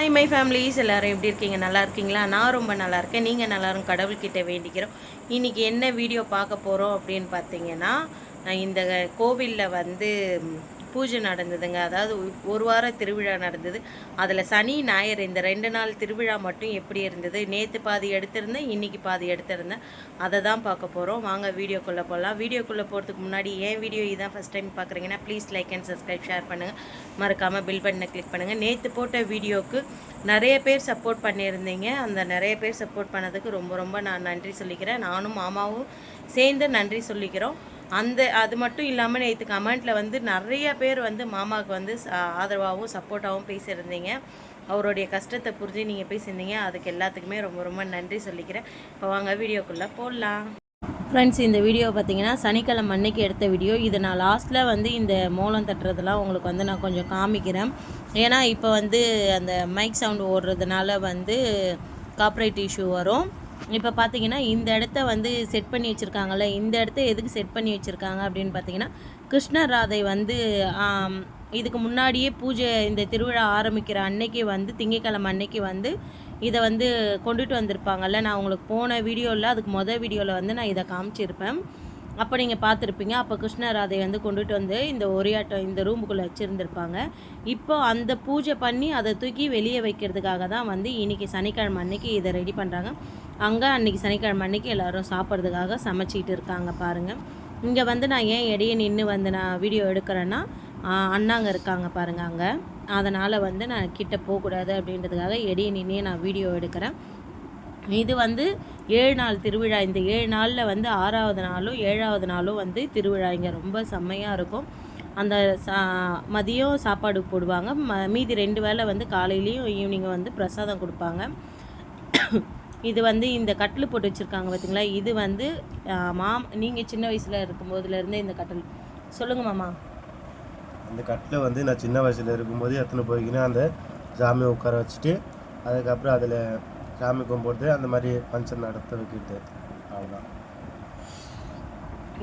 Hi my families எல்லோரும் எப்படி இருக்கீங்க? நல்லா இருக்கீங்களா? நான் ரொம்ப நல்லா இருக்கேன். நீங்கள் நல்லாரும் கடவுள்கிட்ட வேண்டிக்கிறோம். இன்றைக்கி என்ன வீடியோ பார்க்க போகிறோம் அப்படின்னு பார்த்தீங்கன்னா, இந்த கோவிலில் வந்து பூஜை நடந்ததுங்க. அதாவது ஒரு வார திருவிழா நடந்தது. அதில் சனி ஞாயிறு இந்த 2 நாள் திருவிழா மட்டும் எப்படி இருந்தது, நேற்று பாதி எடுத்திருந்தேன், இன்றைக்கி பாதி எடுத்திருந்தேன். அதை தான் பார்க்க போகிறோம். வாங்க வீடியோக்குள்ளே போகலாம். வீடியோக்குள்ளே போகிறதுக்கு முன்னாடி என் வீடியோ இதான் ஃபஸ்ட் டைம் பார்க்குறீங்கன்னா please like and subscribe, share பண்ணுங்கள். மறக்காமல் பில் பட்டனை கிளிக் பண்ணுங்கள். நேற்று போட்ட வீடியோவுக்கு நிறைய பேர் சப்போர்ட் பண்ணியிருந்தீங்க. அந்த நிறைய பேர் சப்போர்ட் பண்ணதுக்கு ரொம்ப ரொம்ப நான் நன்றி சொல்லிக்கிறேன். நானும் மாமாவும் சேர்ந்து நன்றி சொல்லிக்கிறோம். அது மட்டும் இல்லாமல் நேற்று கமெண்ட்டில் வந்து நிறைய பேர் வந்து மாமாவுக்கு வந்து ஆதரவாகவும் சப்போர்ட்டாகவும் பேசியிருந்தீங்க. அவருடைய கஷ்டத்தை புரிஞ்சு நீங்கள் பேசியிருந்தீங்க. அதுக்கு எல்லாத்துக்குமே ரொம்ப ரொம்ப நன்றி சொல்லிக்கிறேன். இப்போ வாங்க வீடியோக்குள்ளே போடலாம். ஃப்ரெண்ட்ஸ், இந்த வீடியோ பார்த்தீங்கன்னா சனிக்கிழமை அன்னைக்கு எடுத்த வீடியோ. இது நான் லாஸ்ட்டில் வந்து இந்த மோளம் தட்டுறதுலாம் உங்களுக்கு வந்து நான் கொஞ்சம் காமிக்கிறேன். ஏன்னா இப்போ வந்து அந்த மைக் சவுண்டு ஓடுறதுனால வந்து காப்பரேட் இஷ்யூ வரும். இப்போ பார்த்தீங்கன்னா இந்த இடத்த வந்து செட் பண்ணி வச்சுருக்காங்கல்ல, இந்த இடத்த எதுக்கு செட் பண்ணி வச்சுருக்காங்க அப்படின்னு பார்த்தீங்கன்னா, கிருஷ்ணர் ராதை வந்து இதுக்கு முன்னாடியே பூஜை இந்த திருவிழா ஆரம்பிக்கிற அன்னைக்கு வந்து திங்கக்கிழமை அன்னைக்கு வந்து இதை வந்து கொண்டுட்டு வந்திருப்பாங்கல்ல. நான் உங்களுக்கு போன வீடியோவில் அதுக்கு வீடியோவில் வந்து நான் இதை காமிச்சிருப்பேன். அப்போ நீங்கள் பார்த்துருப்பீங்க. அப்போ கிருஷ்ணர் ராதை வந்து கொண்டுட்டு வந்து இந்த ஒரியாட்டம் இந்த ரூமுக்குள்ளே வச்சுருந்துருப்பாங்க. இப்போ அந்த பூஜை பண்ணி அதை தூக்கி வெளியே வைக்கிறதுக்காக தான் வந்து இன்றைக்கி சனிக்கிழமை அன்னைக்கு இதை ரெடி பண்ணுறாங்க. அங்கே அன்றைக்கி சனிக்கிழமை அன்றைக்கி எல்லோரும் சாப்பிட்றதுக்காக சமைச்சிட்டு இருக்காங்க பாருங்கள். இங்கே வந்து நான் ஏன் இடையே நின்று வந்து நான் வீடியோ எடுக்கிறேன்னா, அண்ணாங்க இருக்காங்க பாருங்கள் அங்கே. அதனால் வந்து நான் கிட்ட போகக்கூடாது அப்படின்றதுக்காக இடையே நின்று நான் வீடியோ எடுக்கிறேன். இது வந்து 7 நாள் திருவிழா. இந்த 7 நாளில் வந்து 6வது நாளும் 7வது நாளும் வந்து திருவிழா இங்கே ரொம்ப செம்மையாக இருக்கும். அந்த மதியம் சாப்பாடு போடுவாங்க. மீதி 2 வேளை வந்து காலையிலையும் ஈவினிங்கும் வந்து பிரசாதம் கொடுப்பாங்க. இது வந்து இந்த கட்டில் போட்டு வச்சுருக்காங்க பார்த்தீங்களா, இது வந்து நீங்கள் சின்ன வயசில் இருக்கும்போதுலேருந்தே இந்த கட்டில் சொல்லுங்கள் மாமா. அந்த கட்டில் வந்து நான் சின்ன வயசில் இருக்கும்போது எத்தனை போய்க்கினா அந்த சாமியை உட்கார வச்சுட்டு அதுக்கப்புறம் அதில் சாமி கும்பிட்டு அந்த மாதிரி ஃபங்க்ஷன் நடத்த வைக்கிட்டு அவ்வளோதான்.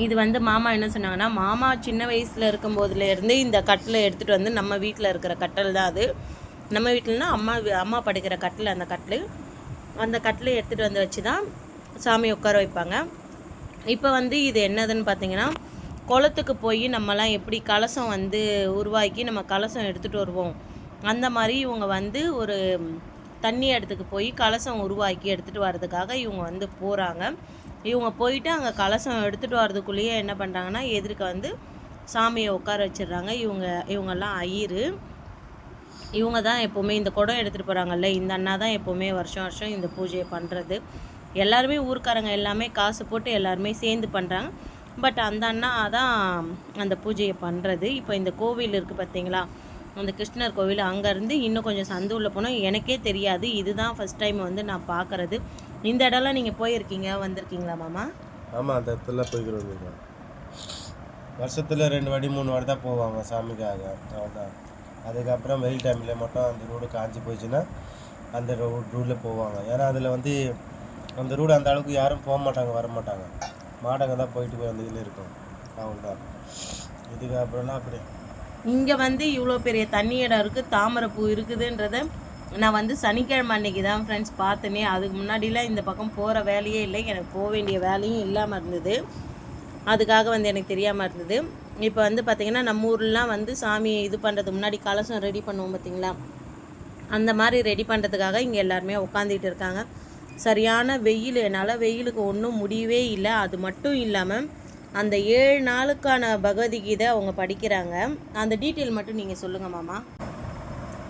இது வந்து மாமா என்ன சொன்னாங்கன்னா, மாமா சின்ன வயசில் இருக்கும்போதுலேருந்தே இந்த கட்டில் எடுத்துகிட்டு வந்து நம்ம வீட்டில் இருக்கிற கட்டில் தான் அது. நம்ம வீட்டில்னா அம்மா படுக்கிற கட்டில், அந்த கட்டில் எடுத்துகிட்டு வந்து வச்சு தான் சாமி உட்கார வைப்பாங்க. இப்போ வந்து இது என்னதுன்னு பார்த்தீங்கன்னா, குளத்துக்கு போய் நம்மலாம் எப்படி கலசம் வந்து உருவாக்கி நம்ம கலசம் எடுத்துகிட்டு வருவோம், அந்த மாதிரி இவங்க வந்து ஒரு தண்ணி இடத்துக்கு போய் கலசம் உருவாக்கி எடுத்துகிட்டு வர்றதுக்காக இவங்க வந்து போகிறாங்க. இவங்க போயிட்டு அங்கே கலசம் எடுத்துகிட்டு வர்றதுக்குள்ளேயே என்ன பண்ணுறாங்கன்னா, எதிர்க்க வந்து சாமியை உட்கார வச்சிடுறாங்க. இவங்கெல்லாம் ஐயரு. இவங்க தான் எப்போவுமே இந்த குடம் எடுத்துகிட்டு போகிறாங்கல்ல, இந்த அண்ணா தான் எப்போவுமே வருஷம் வருஷம் இந்த பூஜையை பண்ணுறது. எல்லாருமே ஊர்க்காரங்க எல்லாமே காசு போட்டு எல்லாருமே சேர்ந்து பண்ணுறாங்க. பட் அந்த அண்ணா தான் அந்த பூஜையை பண்ணுறது. இப்போ இந்த கோவில் இருக்குது பார்த்தீங்களா, அந்த கிருஷ்ணர் கோவில், அங்கேருந்து இன்னும் கொஞ்சம் சந்து உள்ள போனால் எனக்கே தெரியாது. இதுதான் ஃபஸ்ட் டைம் வந்து நான் பார்க்குறது. இந்த இடம்லாம் நீங்கள் போயிருக்கீங்க, வந்திருக்கீங்களா மாமா? ஆமாம், அந்த இடத்துல போய்க்கிறோம். வருஷத்தில் 2 வாட்டி 3 வாட்டி தான் போவாங்க சாமிக்காக, அவ்வளோதான். அதுக்கப்புறம் வெயில் டைமில் மட்டும் அந்த ரோடு காஞ்சி போயிடுச்சுன்னா அந்த ரோடில் போவாங்க. ஏன்னா அதில் வந்து அந்த ரோடு அந்த அளவுக்கு யாரும் போக மாட்டாங்க, வர மாட்டாங்க. மாடங்க தான் போயிட்டு வந்துக்கின்னு இருக்கும், அவ்வளோதான். இதுக்கப்புறம்லாம் அப்படி இங்கே வந்து இவ்வளோ பெரிய தண்ணி இடம் இருக்குது, தாமரைப்பூ இருக்குதுன்றத நான் வந்து சனிக்கிழமை அன்னைக்கு தான் ஃப்ரெண்ட்ஸ் பார்த்தேனே. அதுக்கு முன்னாடிலாம் இந்த பக்கம் போகிற வேலையே இல்லை, எனக்கு போக வேண்டிய வேலையும் இல்லாமல் இருந்தது. அதுக்காக வந்து எனக்கு தெரியாமல் இருந்தது. இப்போ வந்து பார்த்திங்கன்னா நம்ம ஊர்லாம் வந்து சாமியை இது பண்ணுறதுக்கு முன்னாடி கலசம் ரெடி பண்ணுவோம் பார்த்திங்களா, அந்த மாதிரி ரெடி பண்ணுறதுக்காக இங்கே எல்லாருமே உட்காந்துட்டு இருக்காங்க. சரியான வெயில், என்னால் வெயிலுக்கு ஒன்றும் முடியவே இல்லை. அது மட்டும் இல்லாமல் அந்த 7 நாளுக்கான பகவத்கீதை அவங்க படிக்கிறாங்க. அந்த டீட்டெயில் மட்டும் நீங்கள் சொல்லுங்கள் மாமா.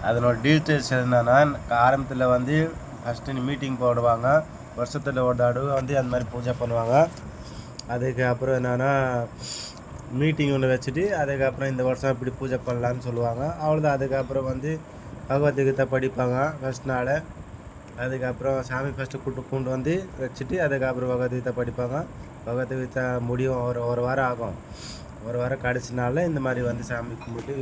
அதனோட டீட்டெயில்ஸ் என்னன்னா, ஆரம்பத்தில் வந்து ஃபஸ்ட்டு மீட்டிங் போடுவாங்க. வருஷத்தில் ஒரு தடவை வந்து அந்த மாதிரி பூஜை பண்ணுவாங்க. அதுக்கப்புறம் என்னென்னா மீட்டிங் ஒன்று வச்சுட்டு அதுக்கப்புறம் இந்த வருஷம் இப்படி பூஜை பண்ணலான்னு சொல்லுவாங்க, அவ்வளோதான். அதுக்கப்புறம் வந்து பகவத்கீதை படிப்பாங்க ஃபஸ்ட் நாள். அதுக்கப்புறம் சாமி ஃபஸ்ட்டு கொண்டு வந்து வச்சுட்டு அதுக்கப்புறம் பகவத்கீதை படிப்பாங்க. பகவத்கீதை முடியும் ஒரு வாரம் ஆகும். ஒரு வாரம் கடைசி நாளில் இந்த மாதிரி வந்து சாமி கும்பிட்டு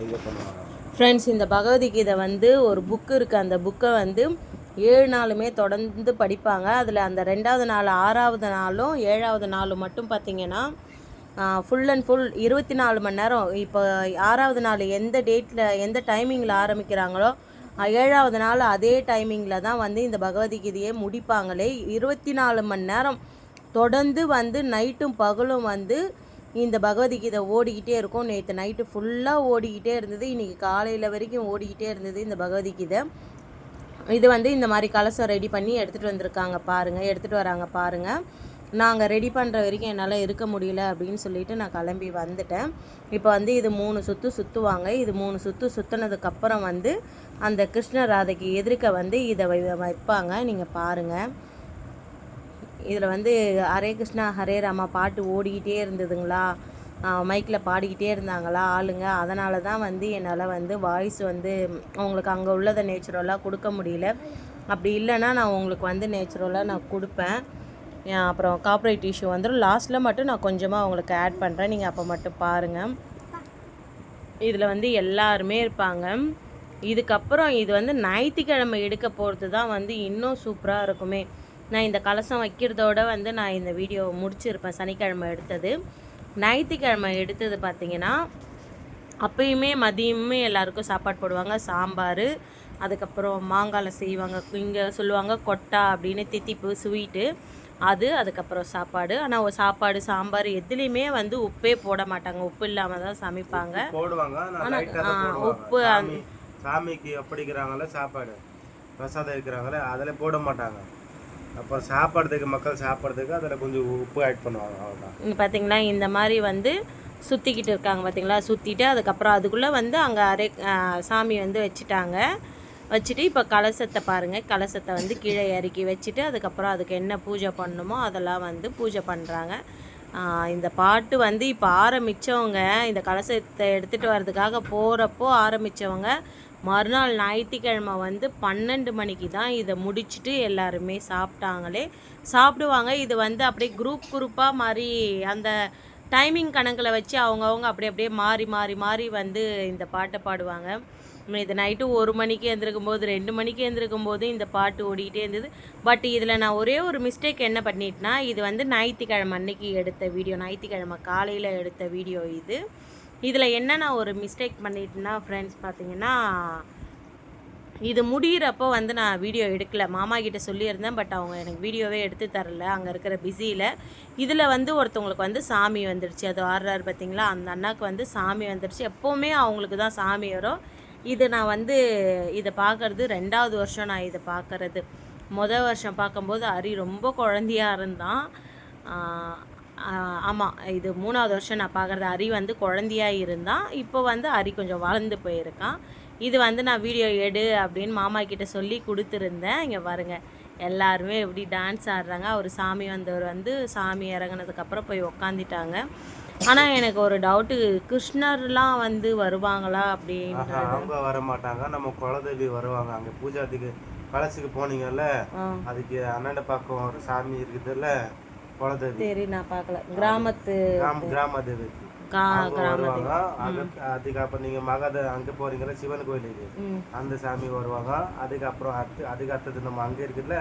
இது பண்ணுவாங்க. ஃப்ரெண்ட்ஸ், இந்த பகவத்கீதை வந்து ஒரு புக்கு இருக்குது. அந்த புக்கை வந்து 7 நாளுமே தொடர்ந்து படிப்பாங்க. அதில் அந்த 2வது நாள் 6வது நாளும் 7வது நாளும் மட்டும் பார்த்திங்கன்னா ஃபுல் அண்ட் ஃபுல் 24 மணி நேரம். இப்போ 6வது நாள் எந்த டேட்டில் எந்த டைமிங்கில் ஆரம்பிக்கிறாங்களோ 7வது நாள் அதே டைமிங்கில் தான் வந்து இந்த பகவத்கீதையை முடிப்பாங்களே. 24 மணி நேரம் தொடர்ந்து வந்து நைட்டும் பகலும் வந்து இந்த பகவத்கீதை ஓடிக்கிட்டே இருக்கும். நேற்று நைட்டு ஃபுல்லாக ஓடிக்கிட்டே இருந்தது, இன்றைக்கி காலையில் வரைக்கும் ஓடிக்கிட்டே இருந்தது இந்த பகவத்கீதை. இது வந்து இந்த மாதிரி கலசம் ரெடி பண்ணி எடுத்துகிட்டு வந்திருக்காங்க பாருங்கள், எடுத்துகிட்டு வராங்க பாருங்கள். நாங்கள் ரெடி பண்ணுற வரைக்கும் என்னால் இருக்க முடியல அப்படின்னு சொல்லிட்டு நான் கிளம்பி வந்துட்டேன். இப்போ வந்து இது 3 சுற்று சுற்றுவாங்க. இது 3 சுற்று சுற்றினதுக்கப்புறம் வந்து அந்த கிருஷ்ண ராதைக்கு எதிர்க்க வந்து இதை வைப்பாங்க. நீங்கள் பாருங்கள், இதில் வந்து ஹரே கிருஷ்ணா ஹரே ராமா பாட்டு ஓடிக்கிட்டே இருந்ததுங்களா, மைக்கில் பாடிக்கிட்டே இருந்தாங்களா ஆளுங்க. அதனால தான் வந்து என்னால் வந்து வாய்ஸ் வந்து உங்களுக்கு அங்கே உள்ளதை நேச்சுரலாக கொடுக்க முடியல. அப்படி இல்லைன்னா நான் உங்களுக்கு வந்து நேச்சுரலாக நான் கொடுப்பேன். அப்புறம் காப்பரேட் இஷ்யூ வந்துடும். லாஸ்ட்டில் மட்டும் நான் கொஞ்சமாக உங்களுக்கு ஆட் பண்ணுறேன், நீங்கள் அப்போ மட்டும் பாருங்கள். இதில் வந்து எல்லாருமே இருப்பாங்க. இதுக்கப்புறம் இது வந்து ஞாயிற்றுக்கிழமை எடுக்க போகிறது தான் வந்து இன்னும் சூப்பராக இருக்குமே. நான் இந்த கலசம் வைக்கிறதோட வந்து நான் இந்த வீடியோ முடிச்சிருப்பேன். சனிக்கிழமை எடுத்தது, ஞாயிற்றுக்கிழமை எடுத்தது பார்த்திங்கன்னா அப்பயுமே மதியமே எல்லாருக்கும் சாப்பாடு போடுவாங்க. சாம்பார், அதுக்கப்புறம் மாங்காயில் செய்வாங்க, இங்கே சொல்லுவாங்க கொட்டா அப்படின்னு, தித்திப்பு ஸ்வீட்டு அது, அதுக்கப்புறம் சாப்பாடு. ஆனால் ஒரு சாப்பாடு சாம்பார் எதுலேயுமே வந்து உப்பே போட மாட்டாங்க, உப்பு இல்லாமல் தான் சமைப்பாங்க. போடுவாங்க, ஆனால் உப்பு சாமிக்கு அப்படிங்கிறாங்களே சாப்பாடு பிரசாதம் இருக்கிறாங்களே அதில் போட மாட்டாங்க. அப்போ சாப்பிட்றதுக்கு மக்கள் சாப்பிட்றதுக்கு அதில் கொஞ்சம் உப்பு ஆட் பண்ணுவாங்க, அவ்வளோதான். இங்கே பார்த்தீங்களா இந்த மாதிரி வந்து சுற்றிக்கிட்டு இருக்காங்க பார்த்தீங்களா. சுற்றிட்டு அதுக்கப்புறம் அதுக்குள்ளே வந்து அங்கே சாமி வந்து வச்சுட்டு இப்போ கலசத்தை பாருங்கள், கலசத்தை வந்து கீழே இறக்கி வச்சுட்டு அதுக்கப்புறம் அதுக்கு என்ன பூஜை பண்ணணுமோ அதெல்லாம் வந்து பூஜை பண்ணுறாங்க. இந்த பாட்டு வந்து இப்போ ஆரம்பித்தவங்க, இந்த கலசத்தை எடுத்துகிட்டு வர்றதுக்காக போகிறப்போ ஆரம்பித்தவங்க மறுநாள் ஞாயிற்றுக்கிழமை வந்து 12 மணிக்கு தான் இதை முடிச்சுட்டு எல்லாருமே சாப்பிடுவாங்க. இது வந்து அப்படியே குரூப்பாக மாதிரி அந்த டைமிங் கணக்கில் வச்சு அவங்கவுங்க அப்படியே மாறி வந்து இந்த பாட்டை பாடுவாங்க. இது நைட்டு 1 மணிக்கு எழுந்திருக்கும் போது 2 மணிக்கு எழுந்திருக்கும் போது இந்த பாட்டு ஓடிக்கிட்டே இருந்தது. பட் இதில் நான் ஒரே ஒரு மிஸ்டேக் என்ன பண்ணிட்டேன்னா, இது வந்து ஞாயிற்றுக்கிழமை அன்னைக்கு எடுத்த வீடியோ, ஞாயிற்றுக்கிழமை காலையில் எடுத்த வீடியோ இது. இதில் என்ன நான் ஒரு மிஸ்டேக் பண்ணிட்டேன்னா ஃப்ரெண்ட்ஸ் பார்த்தீங்கன்னா, இது முடிகிறப்போ வந்து நான் வீடியோ எடுக்கலை. மாமா கிட்டே சொல்லியிருந்தேன், பட் அவங்க எனக்கு வீடியோவே எடுத்து தரல அங்கே இருக்கிற பிஸியில். இதில் வந்து ஒருத்தவங்களுக்கு வந்து சாமி வந்துடுச்சு, அது ஆடுறாரு பார்த்தீங்களா, அந்த அண்ணாவுக்கு வந்து சாமி வந்துடுச்சு. எப்போவுமே அவங்களுக்கு தான் சாமி வரும். இது நான் வந்து இதை பார்க்குறது 2வது வருஷம் நான் இதை பார்க்குறது. மொதல் வருஷம் பார்க்கும்போது ஹரி ரொம்ப குழந்தையாக இருந்தான். ஆமாம், இது 3வது வருஷம் நான் பார்க்குறது. ஹரி வந்து குழந்தையாக இருந்தான், இப்போ வந்து ஹரி கொஞ்சம் வளர்ந்து போயிருக்கான். இது வந்து நான் வீடியோ எடு அப்படின்னு மாமா கிட்டே சொல்லி கொடுத்துருந்தேன். இங்கே பாருங்கள் எல்லாருமே எப்படி டான்ஸ் ஆடுறாங்க. அவர் சாமி வந்தவர் வந்து சாமி இறங்கினதுக்கப்புறம் போய் உக்காந்துட்டாங்க. ஆனால் எனக்கு ஒரு டவுட்டு, கிருஷ்ணர்லாம் வந்து வருவாங்களா அப்படின்னு. அவங்க வர மாட்டாங்க, நம்ம குலதெய்வி வருவாங்க. அங்கே பூஜாத்துக்கு கலசுக்கு போனீங்கல்ல, அதுக்கு அண்ணாண்ட பக்கம் ஒரு சாமி இருக்குதுல்ல குலதெய்வி. சரி, நான் பார்க்கல. கிராமதேவி வருவாங்க. அதுக்கப்புறம் நீங்க அங்க போறீங்கல்ல சிவன் கோயிலுக்கு, அந்த சாமி வருவாங்க. அதுக்கப்புறம் அதுக்கு அடுத்தது நம்ம அங்க இருக்குல்ல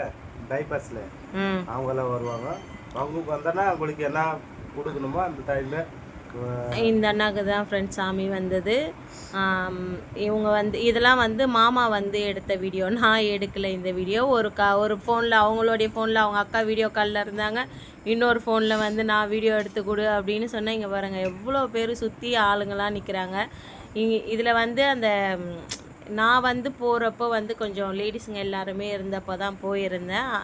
பைபாஸ்ல, அவங்கெல்லாம் வருவாங்க. அவங்களுக்கு வந்தோன்னா உங்களுக்கு என்ன கொடுக்கணுமோ அந்த டைமில். இந்த அண்ணாக்கு தான் ஃப்ரெண்ட்ஸ் சாமி வந்தது. இவங்க வந்து இதெல்லாம் வந்து மாமா வந்து எடுத்த வீடியோ, நான் எடுக்கலை இந்த வீடியோ. ஒரு ஃபோனில், அவங்களுடைய ஃபோனில் அவங்க அக்கா வீடியோ காலில் இருந்தாங்க, இன்னொரு ஃபோனில் வந்து நான் வீடியோ எடுத்து கொடு அப்படின்னு சொன்னேன். இங்கே பாருங்கள் எவ்வளோ பேர் சுற்றி ஆளுங்களாம் நிற்கிறாங்க. இதில் வந்து அந்த நான் வந்து போகிறப்போ வந்து கொஞ்சம் லேடிஸுங்க எல்லாருமே இருந்தப்போ தான் போயிருந்தேன்.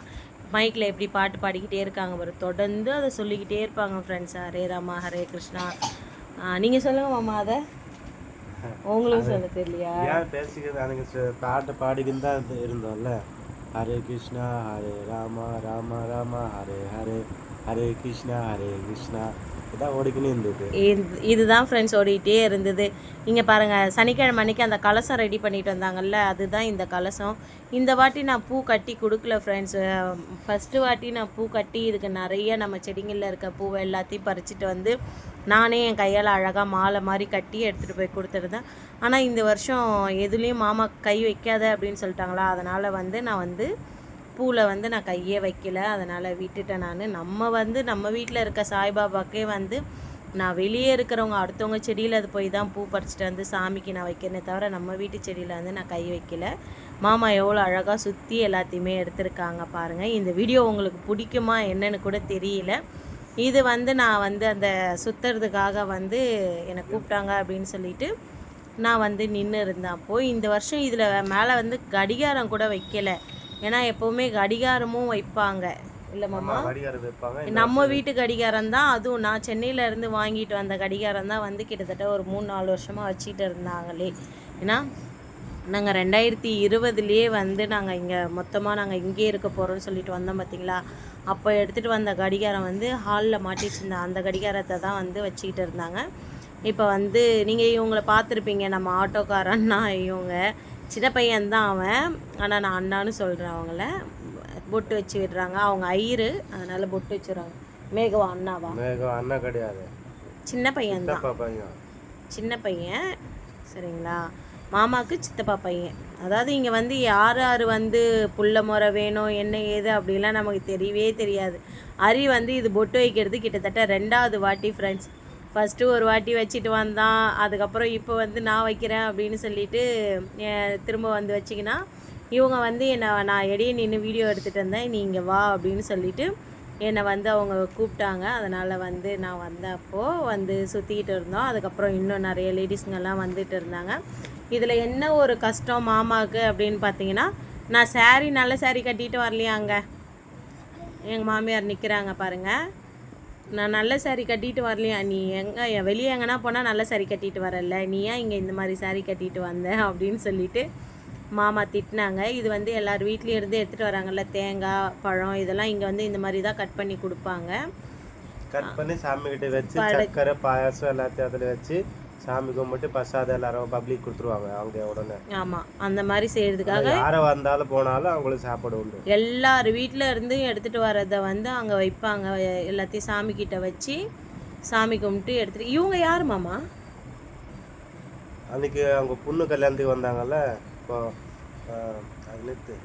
மைக்கில் எப்படி பாட்டு பாடிக்கிட்டே இருக்காங்க பாரு, தொடர்ந்து அதை சொல்லிக்கிட்டே இருப்பாங்க ஃப்ரெண்ட்ஸ். ஹரே ராமா ஹரே கிருஷ்ணா. நீங்கள் சொல்லுங்கள் மாமா, அதை உங்களுக்கு சொல்ல தெரியலையா? ஏன் பேசிக்கிறது, எனக்கு பாட்டு பாடிக்கின்னு தான் இருந்தோம்ல. ஹரே கிருஷ்ணா ஹரே ராமா ராமா ராமா ஹரே ஹரே, ஹரே கிருஷ்ணா ஹரே கிருஷ்ணா, இதான் ஓடிக்கினே இருந்தது. இதுதான் ஃப்ரெண்ட்ஸ் ஓடிக்கிட்டே இருந்தது. இங்கே பாருங்கள், சனிக்கிழமை அன்றைக்கி அந்த கலசம் ரெடி பண்ணிட்டு வந்தாங்கல்ல, அதுதான் இந்த கலசம். இந்த வாட்டி நான் பூ கட்டி கொடுக்கல ஃப்ரெண்ட்ஸ். ஃபஸ்ட்டு வாட்டி நான் பூ கட்டி இதுக்கு நிறைய நம்ம செடிங்களில் இருக்க பூவை எல்லாத்தையும் பறிச்சுட்டு வந்து நானே என் கையால் அழகாக மாலை மாதிரி கட்டி எடுத்துகிட்டு போய் கொடுத்துருந்தேன். ஆனால் இந்த வருஷம் எதுலேயும் மாமா கை வைக்காத அப்படின்னு சொல்லிட்டாங்களா, அதனால் வந்து நான் வந்து பூவில் வந்து நான் கையே வைக்கல, அதனால் விட்டுட்டேன். நம்ம வீட்டில் இருக்க சாய்பாபாக்கே வந்து நான் வெளியே இருக்கிறவங்க அடுத்தவங்க செடியில் அது போய் தான் பூ பறிச்சிட்டு வந்து சாமிக்கு நான் வைக்கிறேனே தவிர நம்ம வீட்டு செடியில் வந்து நான் கை வைக்கல. மாமா எவ்வளோ அழகாக சுற்றி எல்லாத்தையுமே எடுத்திருக்காங்க பாருங்கள். இந்த வீடியோ உங்களுக்கு பிடிக்குமா என்னன்னு கூட தெரியல. இது வந்து நான் வந்து அந்த சுற்றுறதுக்காக வந்து என்னை கூப்பிட்டாங்க அப்படின்னு சொல்லிட்டு நான் வந்து நின்று இருந்தேன். அப்போது இந்த வருஷம் இதில் மேலே வந்து கடிகாரம் கூட வைக்கலை. ஏன்னா எப்போவுமே கடிகாரமும் வைப்பாங்க இல்லை மாமா, நம்ம வீட்டு கடிகாரம் தான். அதுவும் நான் சென்னையிலேருந்து வாங்கிட்டு வந்த கடிகாரம் தான் வந்து கிட்டத்தட்ட ஒரு 3-4 வருஷமாக வச்சுட்டு இருந்தாங்களே. ஏன்னா நாங்கள் 2020 வந்து நாங்கள் இங்கே மொத்தமாக நாங்கள் இங்கே இருக்க போகிறோம்னு சொல்லிட்டு வந்தோம் பார்த்தீங்களா. அப்போ எடுத்துகிட்டு வந்த கடிகாரம் வந்து ஹாலில் மாட்டிட்டு இருந்தேன். அந்த கடிகாரத்தை தான் வந்து வச்சுக்கிட்டு இருந்தாங்க. இப்போ வந்து நீங்கள் இவங்களை பார்த்துருப்பீங்க, நம்ம ஆட்டோக்காரன்னா இவங்க சின்ன பையன்தான் அவன், ஆனால் நான் அண்ணான்னு சொல்கிறேன். அவங்கள பொட்டு வச்சு விடுறாங்க. அவங்க ஐயரு, அதனால் பொட்டு வச்சுடுறாங்க. மேகவா அண்ணாவா? மேகவா அண்ணா கிடையாது, சின்ன பையன் தான், சின்ன பையன் சரிங்களா. மாமாவுக்கு சித்தப்பா பையன். அதாவது இங்கே வந்து யார் யார் வந்து புள்ள முறை வேணும் என்ன ஏது அப்படிலாம் நமக்கு தெரியவே தெரியாது. அரி வந்து இது பொட்டு வைக்கிறது கிட்டத்தட்ட 2வது வாட்டி ஃப்ரெண்ட்ஸ். ஃபஸ்ட்டு ஒரு வாட்டி வச்சுட்டு வந்தான், அதுக்கப்புறம் இப்போ வந்து நான் வைக்கிறேன் அப்படின்னு சொல்லிட்டு திரும்ப வந்து வச்சிங்கன்னா இவங்க வந்து நான் இடையே நின்று வீடியோ எடுத்துகிட்டு இருந்தேன், நீ இங்கே வா அப்படின்னு சொல்லிட்டு என்னை வந்து அவங்க கூப்பிட்டாங்க. அதனால் வந்து நான் வந்தப்போ வந்து சுற்றிக்கிட்டு இருந்தோம். அதுக்கப்புறம் இன்னும் நிறைய லேடிஸுங்கெல்லாம் வந்துட்டு இருந்தாங்க. இதில் என்ன ஒரு கஷ்டம் மாமாவுக்கு அப்படின்னு பார்த்தீங்கன்னா, நான் சாரீ நல்ல சாரீ கட்டிட்டு வரலையாங்க. எங்கள் மாமியார் நிற்கிறாங்க பாருங்கள். நான் நல்ல சாரீ கட்டிட்டு வரலையா, நீ எங்கே வெளியே எங்கன்னா போனால் நல்ல சாரீ கட்டிட்டு வரல, நீ ஏன் இங்கே இந்த மாதிரி சாரீ கட்டிட்டு வந்த அப்படின்னு சொல்லிட்டு மாமா திட்டினாங்க. இது வந்து எல்லோரும் வீட்லேயும் இருந்து எடுத்துகிட்டு வராங்கல்ல, தேங்காய் பழம் இதெல்லாம் இங்கே வந்து இந்த மாதிரி தான் கட் பண்ணி கொடுப்பாங்க. கட் பண்ணி சாமிக்கிட்ட வச்சு சக்கரை பாயாசம் எல்லாத்தையும் அதில் வச்சு சாமி கும்பிட்டு பிரசாதம் எல்லாரும் பப்ளிக் கொடுத்துருவாங்க அவங்க உடனே. ஆமாம், அந்த மாதிரி செய்கிறதுக்காக யாரை வந்தாலும் போனாலும் அவங்களுக்கு சாப்பாடு உண்டு. எல்லார் வீட்டில் இருந்து எடுத்துகிட்டு வரதை வந்து அங்கே வைப்பாங்க. எல்லாத்தையும் சாமிக்கிட்ட வச்சு சாமி கும்பிட்டு எடுத்துகிட்டு. இவங்க யார் மாமா? அன்றைக்கி அவங்க பொண்ணு கல்யாணத்துக்கு வந்தாங்கல்ல, இப்போ அதுலேருந்து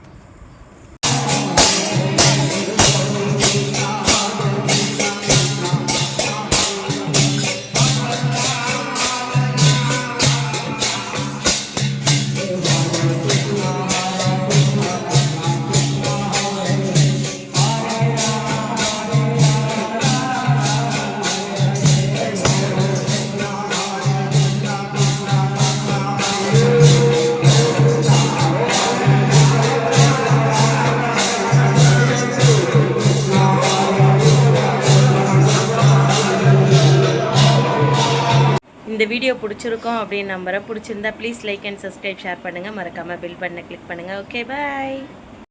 இந்த வீடியோ பிடிச்சிருக்கோம் அப்படின்னு நம்புகிறேன். பிடிச்சிருந்தா please like and subscribe, share பண்ணுங்கள். மறக்காமல் பெல் பட்டனை கிளிக் பண்ணுங்கள். ஓகே, பாய்.